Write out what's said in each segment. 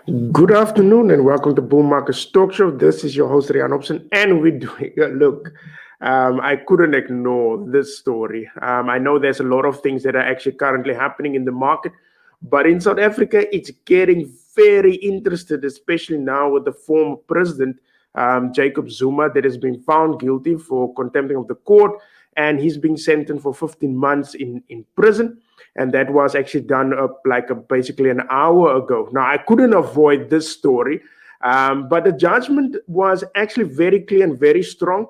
Good afternoon and welcome to Bull Market Talk Show. This is your host Rian Hobson, and we're doing look. I couldn't ignore this story. I know there's a lot of things that are actually currently happening in the market, but in South Africa, it's getting very interested, especially now with the former president Jacob Zuma that has been found guilty for contempt of the court, and he's being sentenced for 15 months in prison, and that was actually done up like basically an hour ago. Now, I couldn't avoid this story, but the judgment was actually very clear and very strong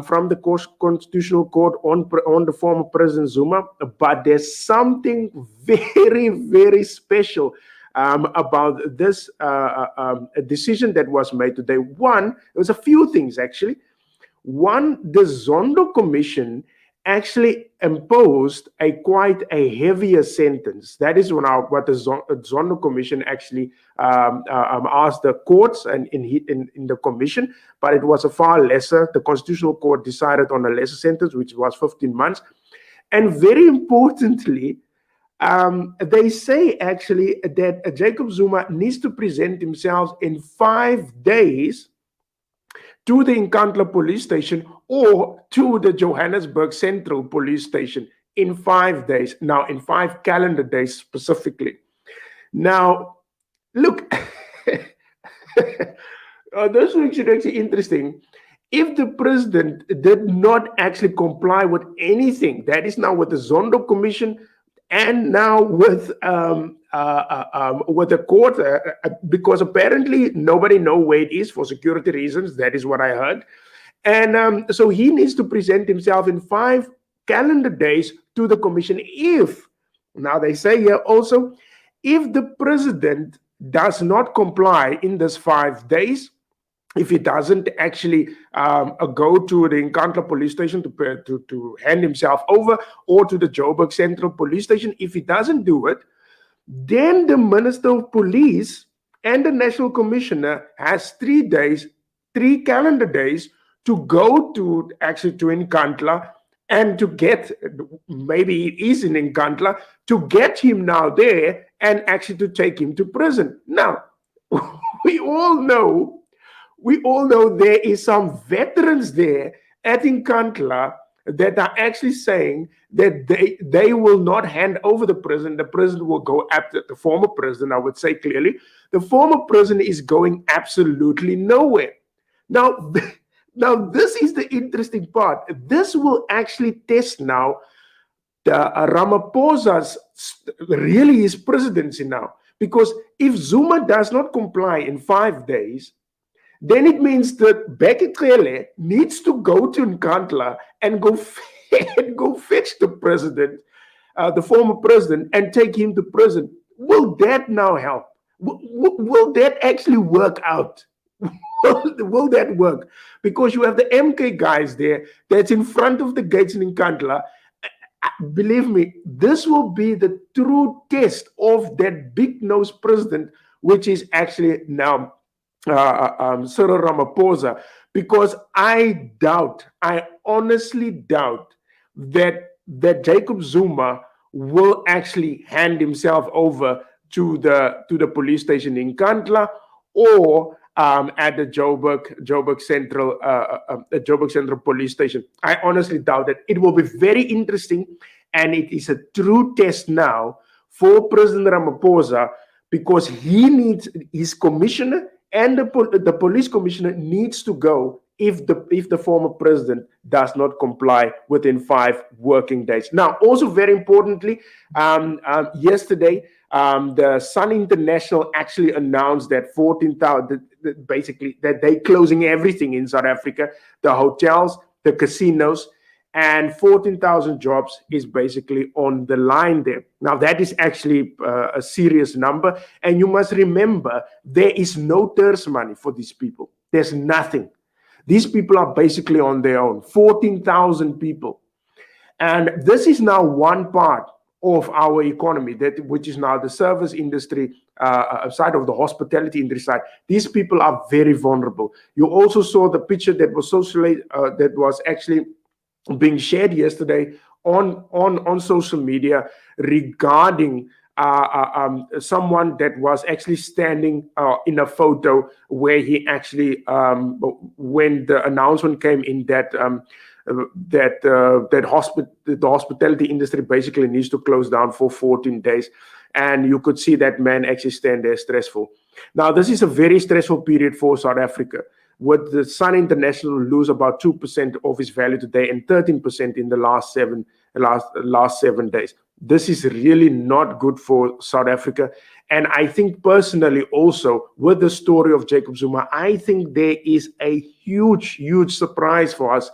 from the Constitutional Court on the former President Zuma. But there's something very, very special about this decision that was made today. One, there was a few things actually. One, the Zondo Commission actually imposed quite a heavier sentence. That is what the Zondo Commission actually asked the courts and in the commission, but it was a far lesser. The Constitutional Court decided on a lesser sentence, which was 15 months. And very importantly, they say actually that Jacob Zuma needs to present himself in 5 days to the Nkandla police station or to the Johannesburg Central police station in 5 days. Now, in 5 calendar days specifically. Now, look, this is actually interesting. If the president did not actually comply with anything, that is now with the Zondo Commission and now with the court, because apparently nobody knows where it is for security reasons. That is what I heard. And so he needs to present himself in 5 calendar days to the commission. If, now they say here also, if the president does not comply in this 5 days, if he doesn't actually go to the Nkandla police station to hand himself over, or to the Joburg Central police station, if he doesn't do it, then the Minister of Police and the National Commissioner has 3 days, 3 calendar days to go to Nkandla and to get, maybe it is in Nkandla, to get him now there and actually to take him to prison. Now, we all know there is some veterans there at Nkandla that are actually saying that they will not hand over the prison. The president will go after the former president. I would say clearly, the former president is going absolutely nowhere. Now, this is the interesting part. This will actually test now the Ramaphosa's really his presidency now, because if Zuma does not comply in 5 days, then it means that Bekele needs to go to Nkandla and go fetch the president, the former president, and take him to prison. Will that now help? Will that actually work out? Will that work? Because you have the MK guys there that's in front of the gates in Nkandla. Believe me, this will be the true test of that big-nosed president, which is actually now Cyril Ramaphosa, because I honestly doubt that Jacob Zuma will actually hand himself over to the police station in Nkandla or at the Joburg Central police station. I honestly doubt it. It will be very interesting, and it is a true test now for President Ramaphosa, because he needs his commissioner. And the police commissioner needs to go if the former president does not comply within 5 working days. Now, also very importantly, yesterday, the Sun International actually announced that 14,000, basically, that they're closing everything in South Africa, the hotels, the casinos, and 14,000 jobs is basically on the line there. Now, that is actually a serious number. And you must remember, there is no TERS money for these people. There's nothing. These people are basically on their own, 14,000 people. And this is now one part of our economy, which is now the service industry side of the hospitality industry side. These people are very vulnerable. You also saw the picture that was actually being shared yesterday on social media regarding someone that was actually standing in a photo where he actually, when the announcement came in that the hospitality industry basically needs to close down for 14 days, and you could see that man actually stand there stressful. Now, this is a very stressful period for South Africa, with the Sun International lose about 2% of its value today and 13% in the last 7 days. This is really not good for South Africa. And I think personally also, with the story of Jacob Zuma, I think there is a huge surprise for us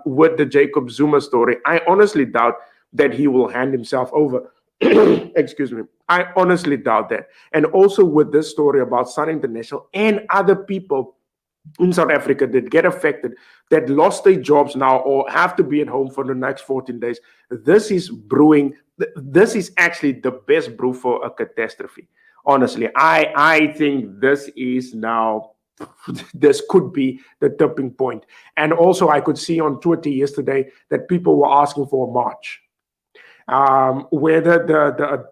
with the Jacob Zuma story. I honestly doubt that he will hand himself over. Excuse me. I honestly doubt that. And also with this story about Sun International and other people in South Africa that get affected, that lost their jobs now or have to be at home for the next 14 days. This is brewing. This is actually the best brew for a catastrophe. Honestly, I think this is now, this could be the tipping point. And also I could see on Twitter yesterday that people were asking for a march. Whether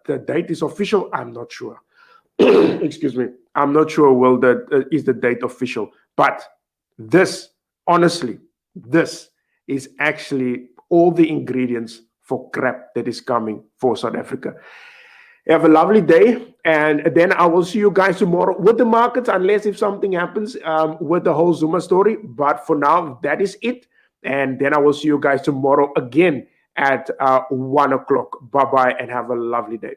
the date is official, I'm not sure. Excuse me. I'm not sure is the date official. But this, honestly, this is actually all the ingredients for crap that is coming for South Africa. Have a lovely day, and then I will see you guys tomorrow with the markets, unless if something happens with the whole Zuma story. But for now, that is it. And then I will see you guys tomorrow again at 1 o'clock. Bye-bye, and have a lovely day.